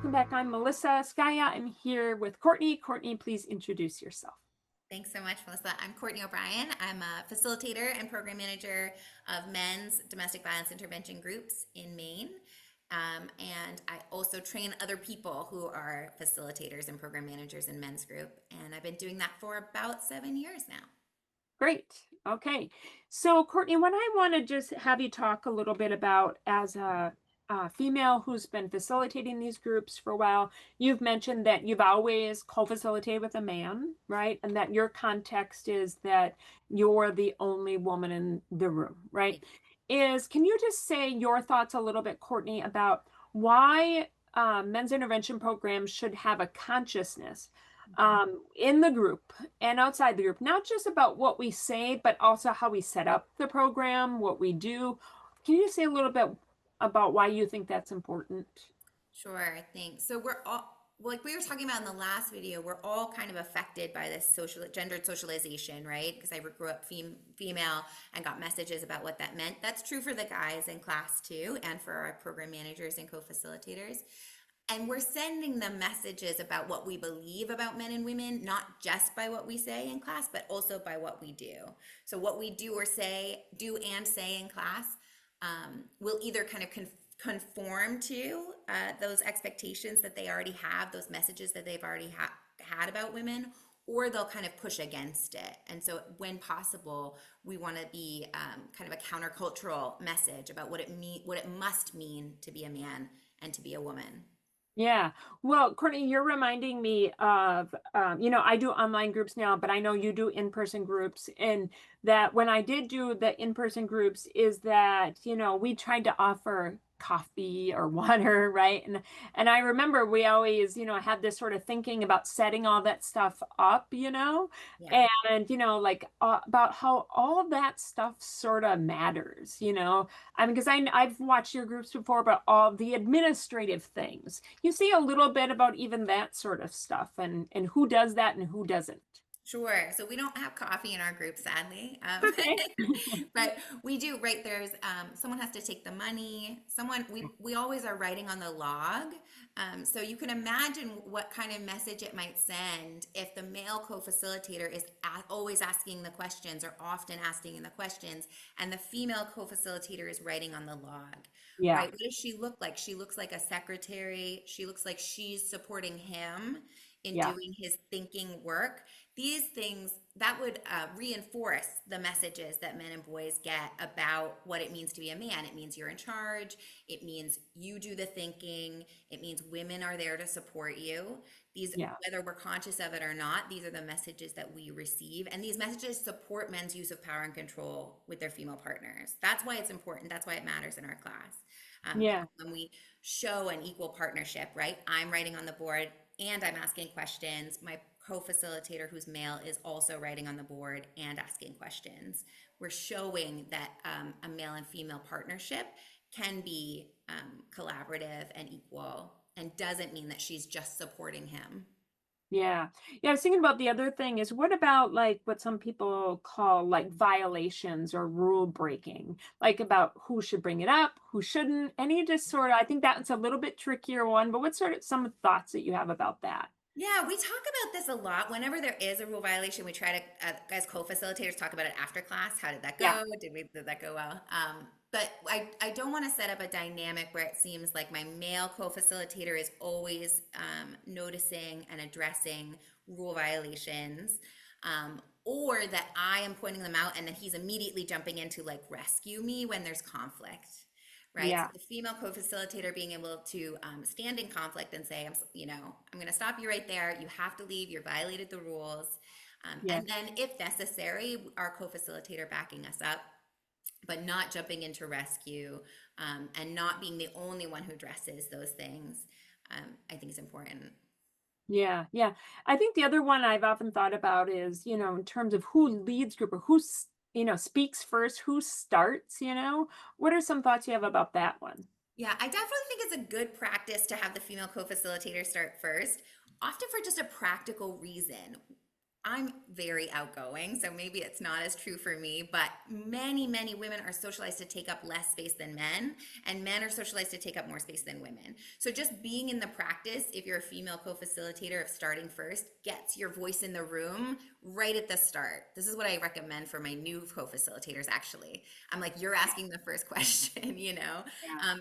welcome back. I'm Melissa Scaia. I'm here with Courtney. Courtney, please introduce yourself. Thanks so much, Melissa. I'm Courtney O'Brien. I'm a facilitator and program manager of men's domestic violence intervention groups in Maine. And I also train other people who are facilitators and program managers in men's group. And I've been doing that for about 7 years now. Great. Okay. So, Courtney, what I want to just have you talk a little bit about as a female who's been facilitating these groups for a while, you've mentioned that you've always co-facilitated with a man, right? And that your context is that you're the only woman in the room, right? Can you just say your thoughts a little bit, Courtney, about why men's intervention programs should have a consciousness in the group and outside the group, not just about what we say, but also how we set up the program, what we do. Can you say a little bit about why you think that's important? Sure, I think. So we're all, like we were talking about in the last video, we're all kind of affected by this gendered socialization, right? Because I grew up female and got messages about what that meant. That's true for the guys in class too, and for our program managers and co-facilitators. And we're sending them messages about what we believe about men and women, not just by what we say in class, but also by what we do. So what we do and say in class will either kind of conform to those expectations that they already have, those messages that they've already had about women, or they'll kind of push against it. And so, when possible, we want to be kind of a countercultural message about what it must mean to be a man and to be a woman. Yeah. Well, Courtney, you're reminding me of, I do online groups now, but I know you do in-person groups. And that when I did do the in-person groups, is that, we tried to offer coffee or water, right? And I remember we always, had this sort of thinking about setting all that stuff up, Yeah. and, about how all that stuff sort of matters, I mean, because I've watched your groups before, but all the administrative things. You see a little bit about even that sort of stuff and who does that and who doesn't. Sure. So we don't have coffee in our group, sadly. Okay. But we do, right? There's someone has to take the money. We always are writing on the log. So you can imagine what kind of message it might send if the male co-facilitator is always asking the questions or often asking the questions, and the female co-facilitator is writing on the log, Yeah. right? What does she look like? She looks like a secretary. She looks like she's supporting him in Yeah. doing his thinking work. These things that would reinforce the messages that men and boys get about what it means to be a man. It means you're in charge. It means you do the thinking. It means women are there to support you. These, Yeah. whether we're conscious of it or not, these are the messages that we receive. And these messages support men's use of power and control with their female partners. That's why it's important. That's why it matters in our class. Yeah. When we show an equal partnership, right? I'm writing on the board and I'm asking questions. My co-facilitator, who's male, is also writing on the board and asking questions. We're showing that a male and female partnership can be collaborative and equal, and doesn't mean that she's just supporting him. Yeah. Yeah, I was thinking about the other thing is what about like what some people call like violations or rule breaking, like about who should bring it up, who shouldn't. Any just sort of, I think that's a little bit trickier one, but what sort of some thoughts that you have about that? Yeah, we talk about this a lot. Whenever there is a rule violation, we try to, as co-facilitators, talk about it after class. How did that Yeah. go? Did that go well? But I don't want to set up a dynamic where it seems like my male co-facilitator is always noticing and addressing rule violations, or that I am pointing them out and then he's immediately jumping in to like rescue me when there's conflict. Right. So Yeah. the female co-facilitator being able to stand in conflict and say, I'm going to stop you right there. You have to leave. You violated the rules. Yeah. And then, if necessary, our co-facilitator backing us up, but not jumping into rescue, and not being the only one who addresses those things. I think is important. Yeah, yeah. I think the other one I've often thought about is, in terms of who leads group or speaks first, who starts. What are some thoughts you have about that one? Yeah, I definitely think it's a good practice to have the female co-facilitator start first, often for just a practical reason. I'm very outgoing, so maybe it's not as true for me, but many, many women are socialized to take up less space than men, and men are socialized to take up more space than women. So just being in the practice, if you're a female co-facilitator, of starting first, gets your voice in the room right at the start. This is what I recommend for my new co-facilitators, actually. I'm like, you're asking the first question, Yeah.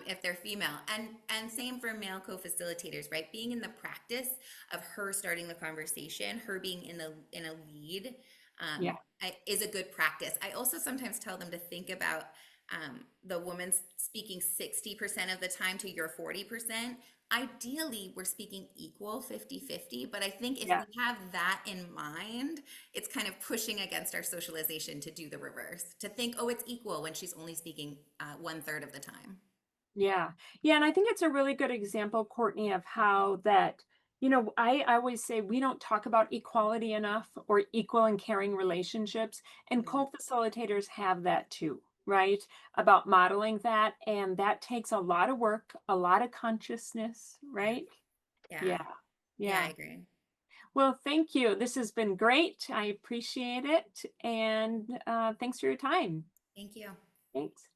if they're female. And same for male co-facilitators, right? Being in the practice of her starting the conversation, her being in a lead, Yeah. is a good practice. I also sometimes tell them to think about the woman speaking 60% of the time to your 40%. Ideally, we're speaking equal 50-50, but I think if Yeah. we have that in mind, it's kind of pushing against our socialization to do the reverse, to think, oh, it's equal when she's only speaking 1/3 of the time. Yeah. Yeah. And I think it's a really good example, Courtney, of how that, I always say we don't talk about equality enough or equal and caring relationships. And Mhm. co-facilitators have that too, right? About modeling that. And that takes a lot of work, a lot of consciousness, Yeah. right? Yeah. Yeah. Yeah, I Yeah. agree. Well, thank you. This has been great. I appreciate it. And thanks for your time. Thank you. Thanks.